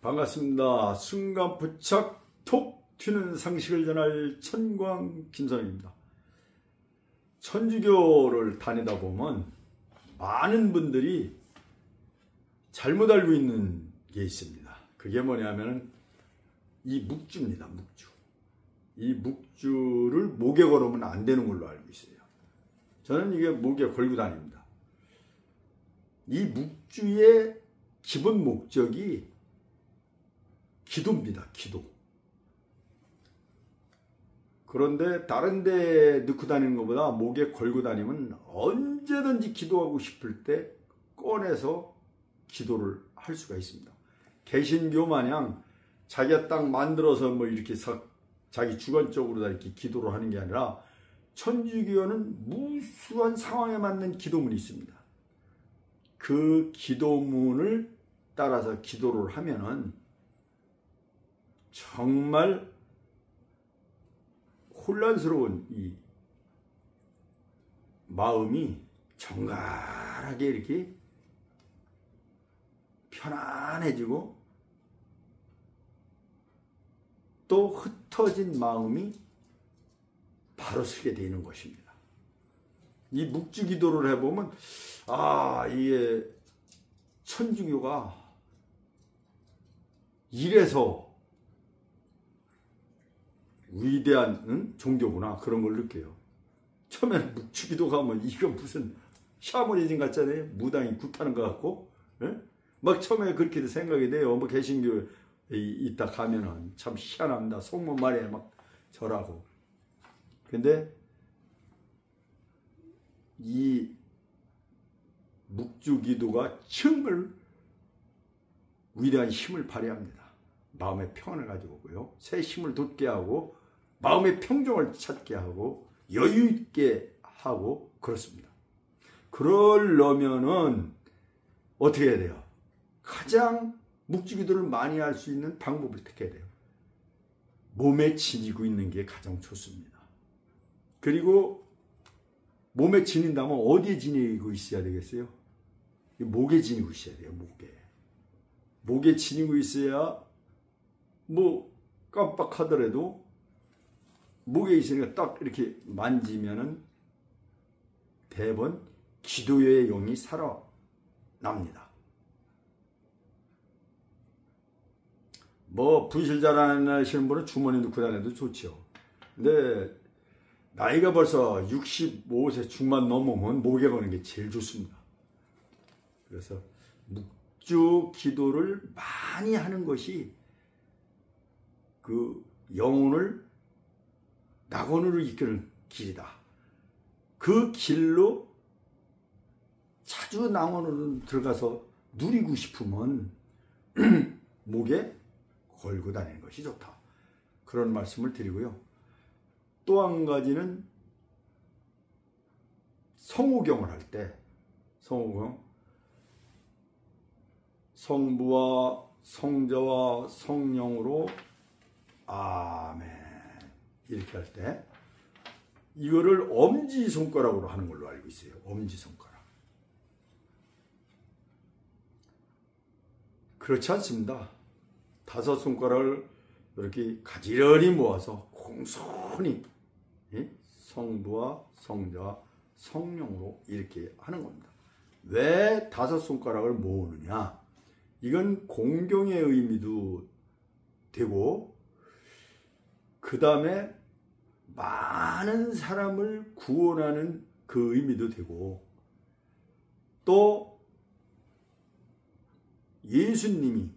반갑습니다. 순간포착 톡 튀는 상식을 전할 천광 김선입니다. 천주교를 다니다 보면 많은 분들이 잘못 알고 있는 게 있습니다. 그게 뭐냐면 이 묵주입니다. 묵주. 이 묵주를 목에 걸으면 안 되는 걸로 알고 있어요. 저는 이게 목에 걸고 다닙니다. 이 묵주의 기본 목적이 기도입니다. 기도. 그런데 다른 데 넣고 다니는 것보다 목에 걸고 다니면 언제든지 기도하고 싶을 때 꺼내서 기도를 할 수가 있습니다. 개신교 마냥 자기가 딱 만들어서 뭐 이렇게 자기 주관적으로 다 이렇게 기도를 하는 게 아니라 천주교는 무수한 상황에 맞는 기도문이 있습니다. 그 기도문을 따라서 기도를 하면은 정말 혼란스러운 이 마음이 정갈하게 이렇게 편안해지고 또 흩어진 마음이 바로 서게 되는 것입니다. 이 묵주 기도를 해보면 이게 천주교가 이래서 위대한 종교구나 그런 걸 느껴요. 처음에는 묵주기도가 뭐 이거 무슨 샤머니즘 같잖아요. 무당이 굿하는 것 같고, 예? 막 처음에 그렇게 생각이 돼요. 뭐 개신교에 있다 가면은 참 희한합니다. 속문 말에 막 절하고. 근데 이 묵주기도가 정말 위대한 힘을 발휘합니다. 마음의 평안을 가지고 오고요. 새 힘을 돋게 하고 마음의 평정을 찾게 하고 여유 있게 하고 그렇습니다. 그러려면은 어떻게 해야 돼요? 가장 묵주기도를 많이 할 수 있는 방법을 택해야 돼요. 몸에 지니고 있는 게 가장 좋습니다. 그리고 몸에 지닌다면 어디에 지니고 있어야 되겠어요? 목에 지니고 있어야 돼요. 목에 지니고 있어야 뭐 깜빡하더라도 목에 있으니까 딱 이렇게 만지면은 대번 기도의 영이 살아납니다. 뭐 분실 잘하시는 분은 주머니 넣고 다녀도 좋죠. 근데 나이가 벌써 65세 중반 넘으면 목에 거는 게 제일 좋습니다. 그래서 묵주 기도를 많이 하는 것이 그 영혼을 낙원으로 이끄는 길이다. 그 길로 자주 낙원으로 들어가서 누리고 싶으면 목에 걸고 다니는 것이 좋다. 그런 말씀을 드리고요. 또 한 가지는 성호경을 할 때 성호경 성부와 성자와 성령으로 아멘 이렇게 할 때 이거를 엄지손가락으로 하는 걸로 알고 있어요. 엄지손가락. 그렇지 않습니다. 5손가락을 이렇게 가지런히 모아서 공손히 성부와 성자와 성령으로 이렇게 하는 겁니다. 왜 5손가락을 모으느냐? 이건 공경의 의미도 되고 그 다음에 많은 사람을 구원하는 그 의미도 되고 또 예수님이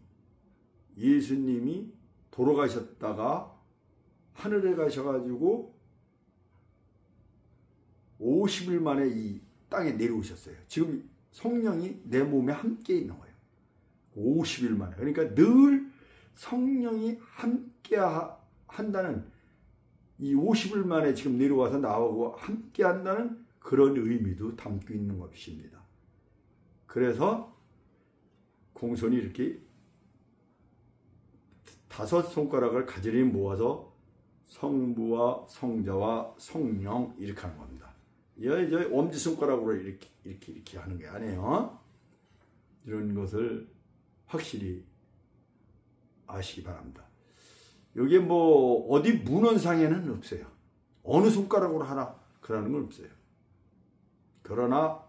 돌아가셨다가 하늘에 가셔가지고 50일 만에 이 땅에 내려오셨어요. 지금 성령이 내 몸에 함께 있는 거예요. 50일 만에. 그러니까 늘 성령이 함께 한다는 이 50일 만에 지금 내려와서 나하고 함께 한다는 그런 의미도 담고 있는 것입니다. 그래서 공손히 이렇게 5손가락을 가지런히 모아서 성부와 성자와 성령 이렇게 하는 겁니다. 이제 엄지손가락으로 이렇게 하는 게 아니에요. 이런 것을 확실히 아시기 바랍니다. 여기에 뭐 어디 문헌상에는 없어요. 어느 손가락으로 하나 그러는 건 없어요. 그러나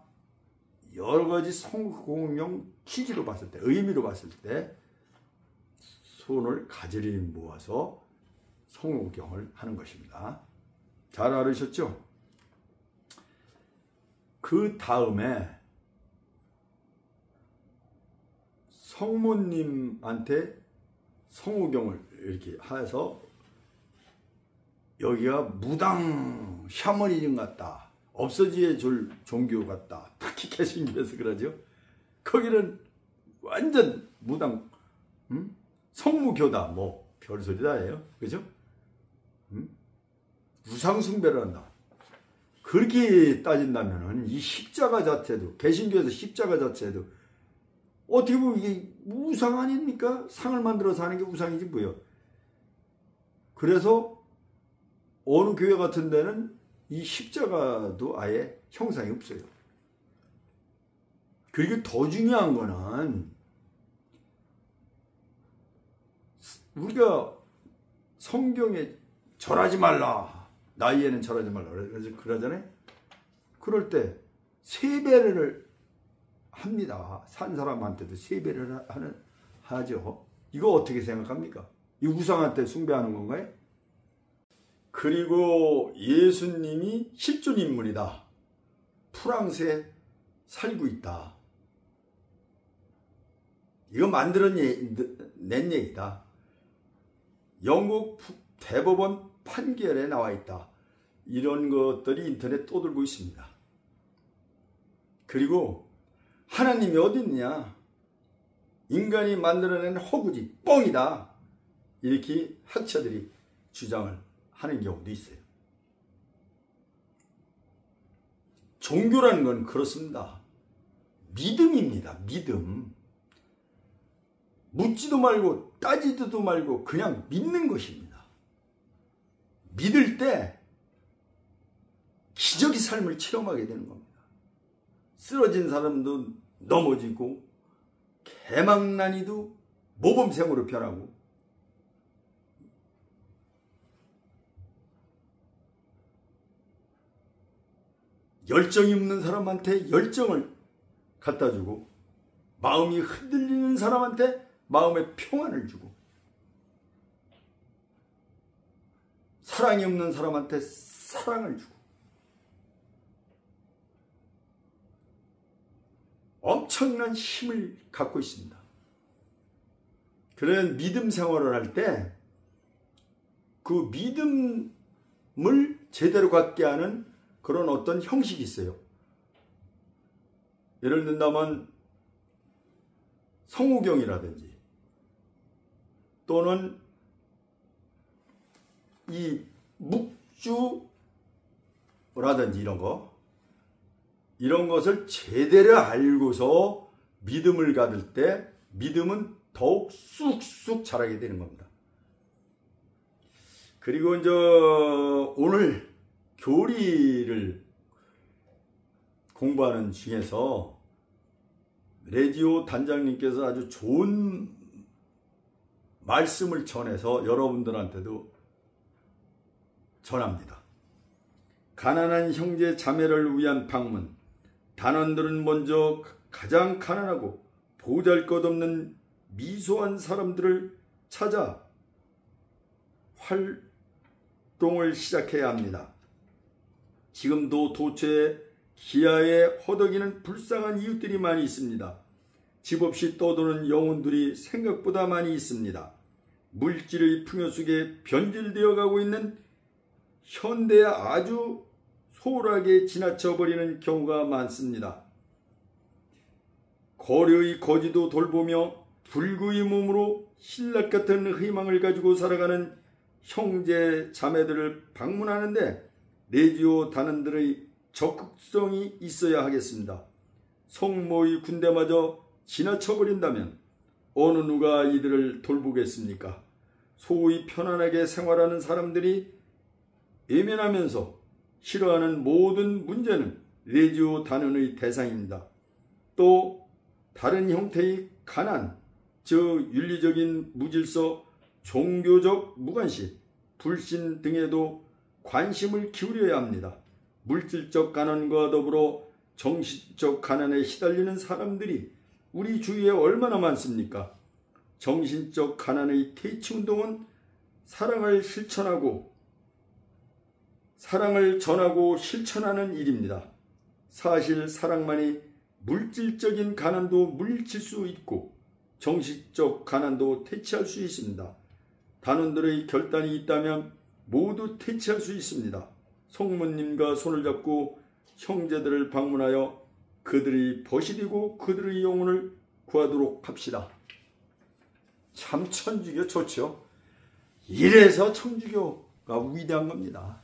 여러 가지 성공용 취지로 봤을 때, 의미로 봤을 때 손을 가지런히 모아서 성호경을 하는 것입니다. 잘 알으셨죠? 그 다음에 성모님한테 성호경을 이렇게 해서 여기가 무당 샤머니즘 같다, 없어지게 줄 종교 같다, 특히 개신교에서 그러죠. 거기는 완전 무당, 성무교다, 뭐 별소리다예요, 그죠? 우상숭배를 한다. 그렇게 따진다면은 이 십자가 자체도, 개신교에서 십자가 자체도 어떻게 보면 이게 우상 아닙니까? 상을 만들어서 하는 게 우상이지 뭐요. 그래서 어느 교회 같은 데는 이 십자가도 아예 형상이 없어요. 그리고 더 중요한 거는 우리가 성경에 절하지 말라, 나이에는 절하지 말라 그러잖아요. 그럴 때 세배를 합니다. 산 사람한테도 세배를 하죠. 이거 어떻게 생각합니까? 이 우상한테 숭배하는 건가요? 그리고 예수님이 실존 인물이다. 프랑스에 살고 있다. 이거 낸 얘기다. 영국 대법원 판결에 나와 있다. 이런 것들이 인터넷 떠들고 있습니다. 그리고 하나님이 어디 있느냐? 인간이 만들어낸 허구지, 뻥이다. 이렇게 학자들이 주장을 하는 경우도 있어요. 종교라는 건 그렇습니다. 믿음입니다. 믿음. 묻지도 말고 따지지도 말고 그냥 믿는 것입니다. 믿을 때 기적의 삶을 체험하게 되는 겁니다. 쓰러진 사람도 넘어지고 개망난이도 모범생으로 변하고 열정이 없는 사람한테 열정을 갖다 주고 마음이 흔들리는 사람한테 마음의 평안을 주고 사랑이 없는 사람한테 사랑을 주고 엄청난 힘을 갖고 있습니다. 그런 믿음 생활을 할 때 그 믿음을 제대로 갖게 하는 그런 어떤 형식이 있어요. 예를 든다면 성호경이라든지 또는 이 묵주라든지 이런 것을 제대로 알고서 믿음을 가질 때 믿음은 더욱 쑥쑥 자라게 되는 겁니다. 그리고 이제 오늘 교리를 공부하는 중에서 레지오 단장님께서 아주 좋은 말씀을 전해서 여러분들한테도 전합니다. 가난한 형제 자매를 위한 방문. 단원들은 먼저 가장 가난하고 보잘것없는 미소한 사람들을 찾아 활동을 시작해야 합니다. 지금도 도처에 기아에 허덕이는 불쌍한 이웃들이 많이 있습니다. 집 없이 떠도는 영혼들이 생각보다 많이 있습니다. 물질의 풍요 속에 변질되어 가고 있는 현대에 아주 소홀하게 지나쳐버리는 경우가 많습니다. 거류의 거지도 돌보며 불구의 몸으로 신라 같은 희망을 가지고 살아가는 형제 자매들을 방문하는데 레지오 단원들의 적극성이 있어야 하겠습니다. 성모의 군대마저 지나쳐버린다면 어느 누가 이들을 돌보겠습니까? 소위 편안하게 생활하는 사람들이 외면하면서 싫어하는 모든 문제는 레지오 단원의 대상입니다. 또 다른 형태의 가난, 즉 윤리적인 무질서, 종교적 무관심, 불신 등에도 관심을 기울여야 합니다. 물질적 가난과 더불어 정신적 가난에 시달리는 사람들이 우리 주위에 얼마나 많습니까? 정신적 가난의 퇴치운동은 사랑을 전하고 실천하는 일입니다. 사실 사랑만이 물질적인 가난도 물리칠 수 있고 정신적 가난도 퇴치할 수 있습니다. 단원들의 결단이 있다면 모두 퇴치할 수 있습니다. 성모님과 손을 잡고 형제들을 방문하여 그들이 벗이 되고 그들의 영혼을 구하도록 합시다. 참 천주교 좋죠. 이래서 천주교가 위대한 겁니다.